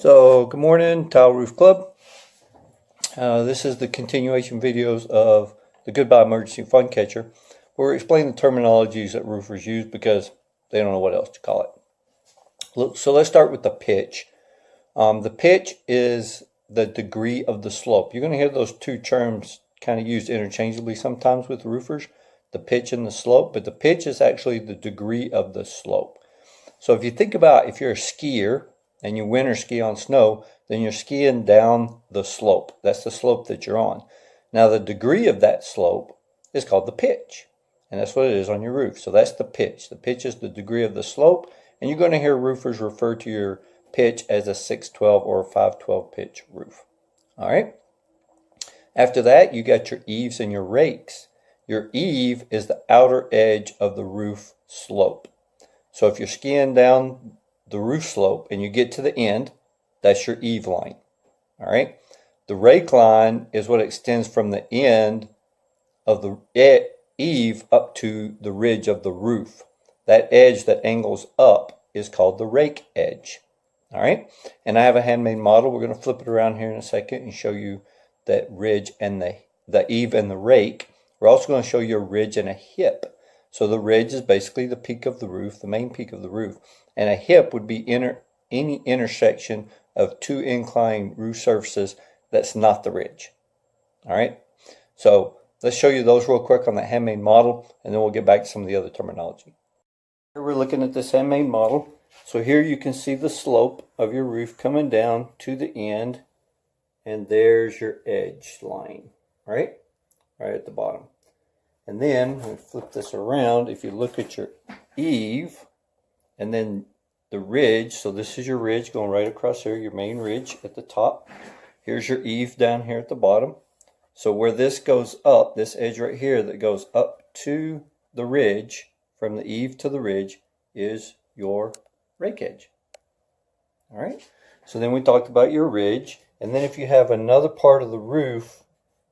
So, good morning, Tile Roof Club. This is the continuation videos of the Goodbye Emergency Fun Catcher, where we explain the terminologies that roofers use because they don't know what else to call it. So let's start with the pitch. The pitch is the degree of the slope. You're going to hear those two terms kind of used interchangeably sometimes with roofers, the pitch and the slope, but the pitch is actually the degree of the slope. So if you think about if you're a skier and you winter ski on snow, then you're skiing down the slope. That's the slope that you're on. Now the degree of that slope is called the pitch, and that's what it is on your roof. So that's the pitch. The pitch is the degree of the slope, and you're going to hear roofers refer to your pitch as a 612 or a 512 pitch roof. All right. After that, you got your eaves and your rakes. Your eave is the outer edge of the roof slope. So if you're skiing down the roof slope and you get to the end, that's your eave line. All right. The rake line is what extends from the end of the eave up to the ridge of the roof. That edge that angles up is called the rake edge. All right. And I have a handmade model. We're going to flip it around here in a second and show you that ridge and the eave and the rake. We're also going to show you a ridge and a hip. So the ridge is basically the peak of the roof, the main peak of the roof. And a hip would be any intersection of two inclined roof surfaces that's not the ridge. All right. So let's show you those real quick on that handmade model, and then we'll get back to some of the other terminology. Here we're looking at this handmade model. So here you can see the slope of your roof coming down to the end, and there's your edge line, right at the bottom. And then we flip this around. If you look at your eave and then the ridge, so this is your ridge going right across here, your main ridge at the top. Here's your eave down here at the bottom. So where this goes up, this edge right here that goes up to the ridge, from the eave to the ridge, is your rake edge. All right. So then we talked about your ridge. And then if you have another part of the roof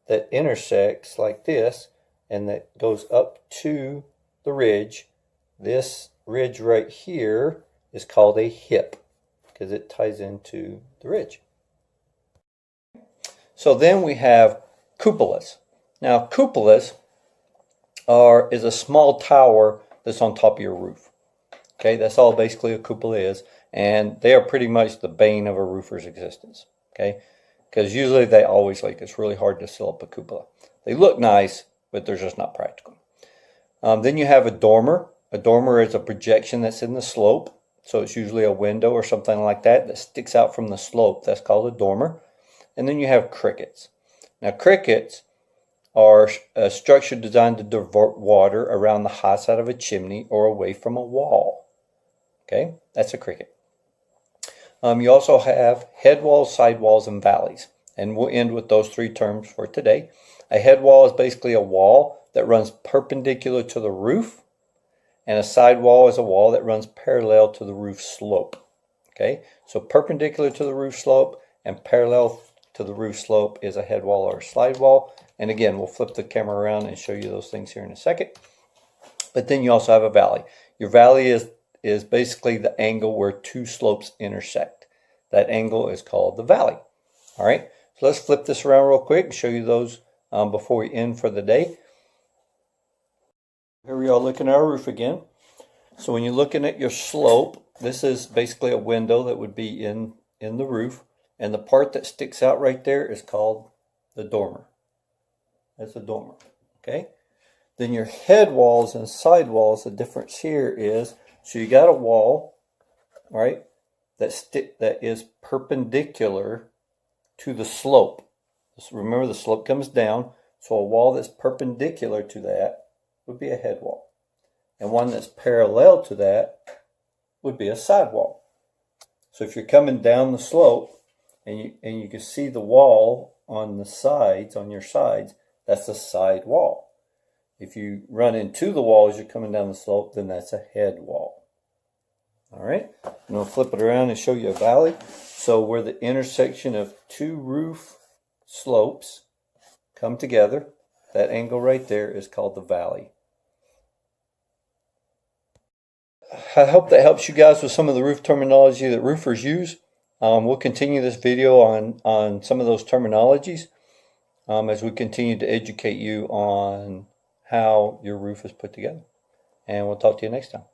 that intersects like this, and that goes up to the ridge, this ridge right here is called a hip because it ties into the ridge. So then we have cupolas. Now cupolas is a small tower that's on top of your roof. Okay, that's all basically a cupola is, and they are pretty much the bane of a roofer's existence. Okay, because usually they always leak. It's really hard to seal up a cupola. They look nice, but they're just not practical. Then you have a dormer. A dormer is a projection that's in the slope. So it's usually a window or something like that that sticks out from the slope. That's called a dormer. And then you have crickets. Now crickets are a structure designed to divert water around the high side of a chimney or away from a wall. Okay, that's a cricket. You also have head walls, side walls, and valleys. And we'll end with those three terms for today. A head wall is basically a wall that runs perpendicular to the roof, and a side wall is a wall that runs parallel to the roof slope. Okay, so perpendicular to the roof slope and parallel to the roof slope is a head wall or a slide wall. And again, we'll flip the camera around and show you those things here in a second. But then you also have a valley. Your valley is basically the angle where two slopes intersect. That angle is called the valley. All right, so let's flip this around real quick and show you those before we end for the day. Here we are looking at our roof again. So when you're looking at your slope, this is basically a window that would be in the roof. And the part that sticks out right there is called the dormer. That's a dormer. Okay. Then your head walls and side walls, the difference here is, so you got a wall, right, that is perpendicular to the slope. So remember, the slope comes down, so a wall that's perpendicular to that would be a head wall. And one that's parallel to that would be a side wall. So if you're coming down the slope and you can see the wall on the sides, on your sides, that's a side wall. If you run into the wall as you're coming down the slope, then that's a head wall. All right, and I'll flip it around and show you a valley. So where the intersection of two roof slopes come together, that angle right there is called the valley. I hope that helps you guys with some of the roof terminology that roofers use. We'll continue this video on some of those terminologies as we continue to educate you on how your roof is put together. And we'll talk to you next time.